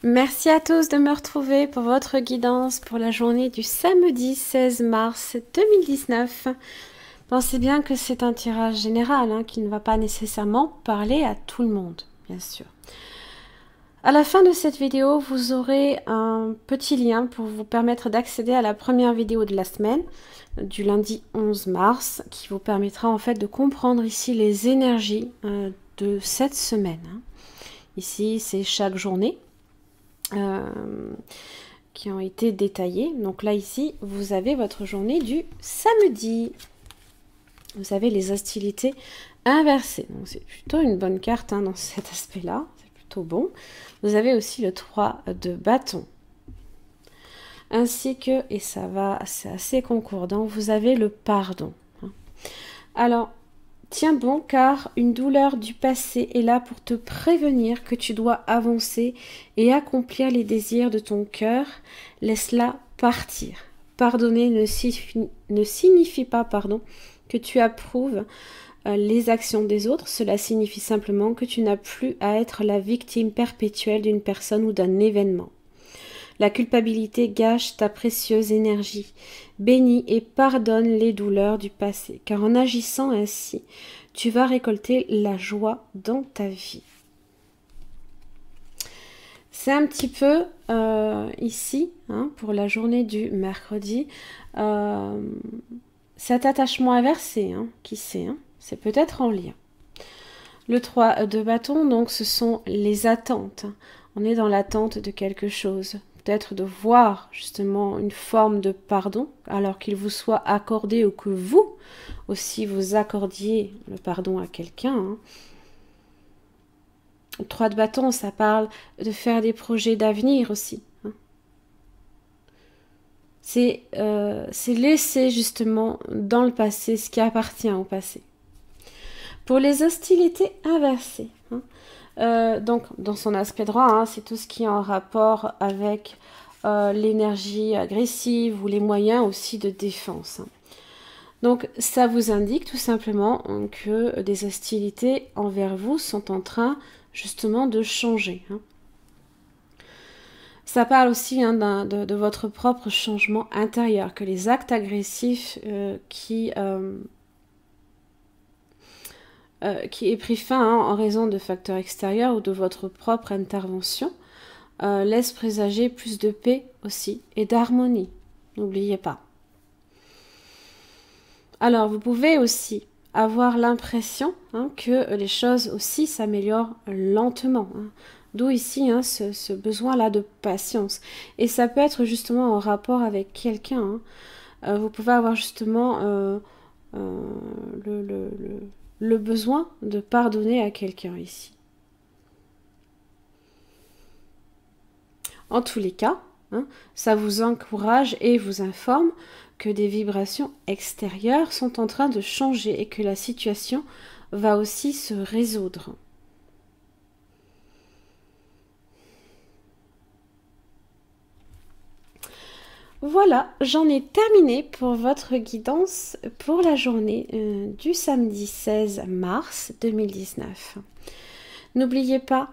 Merci à tous de me retrouver pour votre guidance pour la journée du samedi 16 mars 2019. Pensez bien que c'est un tirage général qui ne va pas nécessairement parler à tout le monde, bien sûr. À la fin de cette vidéo, vous aurez un petit lien pour vous permettre d'accéder à la première vidéo de la semaine, du lundi 11 mars, qui vous permettra en fait de comprendre ici les énergies de cette semaine. Ici, c'est chaque journée. Qui ont été détaillés. Donc là ici vous avez votre journée du samedi, vous avez les hostilités inversées, donc c'est plutôt une bonne carte dans cet aspect là, c'est plutôt bon. Vous avez aussi le 3 de bâton, ainsi que, et ça va, c'est assez concordant, vous avez le pardon. Alors tiens bon, car une douleur du passé est là pour te prévenir que tu dois avancer et accomplir les désirs de ton cœur. Laisse-la partir. Pardonner ne signifie pas que tu approuves les actions des autres. Cela signifie simplement que tu n'as plus à être la victime perpétuelle d'une personne ou d'un événement. La culpabilité gâche ta précieuse énergie. Bénis et pardonne les douleurs du passé, car en agissant ainsi, tu vas récolter la joie dans ta vie. C'est un petit peu ici, pour la journée du mercredi, cet attachement inversé, qui sait, c'est peut-être en lien. Le 3 de bâton, donc ce sont les attentes. On est dans l'attente de quelque chose. Peut-être de voir justement une forme de pardon, alors qu'il vous soit accordé ou que vous aussi vous accordiez le pardon à quelqu'un. Le 3 de bâton, ça parle de faire des projets d'avenir aussi. C'est laisser justement dans le passé ce qui appartient au passé. Pour les hostilités inversées, donc dans son aspect droit, c'est tout ce qui est en rapport avec l'énergie agressive ou les moyens aussi de défense. Donc ça vous indique tout simplement que des hostilités envers vous sont en train justement de changer. Ça parle aussi de votre propre changement intérieur, que les actes agressifs qui est pris fin en raison de facteurs extérieurs ou de votre propre intervention, laisse présager plus de paix aussi et d'harmonie. N'oubliez pas. Alors, vous pouvez aussi avoir l'impression que les choses aussi s'améliorent lentement. D'où ici ce besoin-là de patience. Et ça peut être justement en rapport avec quelqu'un. Vous pouvez avoir justement le besoin de pardonner à quelqu'un ici. En tous les cas, ça vous encourage et vous informe que des vibrations extérieures sont en train de changer et que la situation va aussi se résoudre. Voilà, j'en ai terminé pour votre guidance pour la journée du samedi 16 mars 2019. N'oubliez pas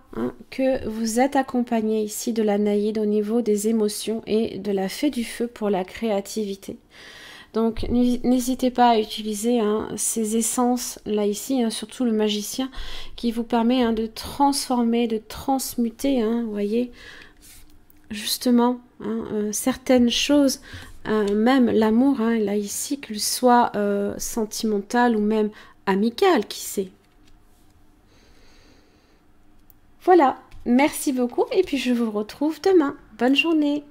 que vous êtes accompagné ici de la naïde au niveau des émotions et de la fée du feu pour la créativité. Donc n'hésitez pas à utiliser ces essences là ici, surtout le magicien qui vous permet de transformer, de transmuter, vous voyez, justement certaines choses, même l'amour, là ici, qu'il soit sentimental ou même amical, qui sait. Voilà, merci beaucoup et puis je vous retrouve demain. Bonne journée.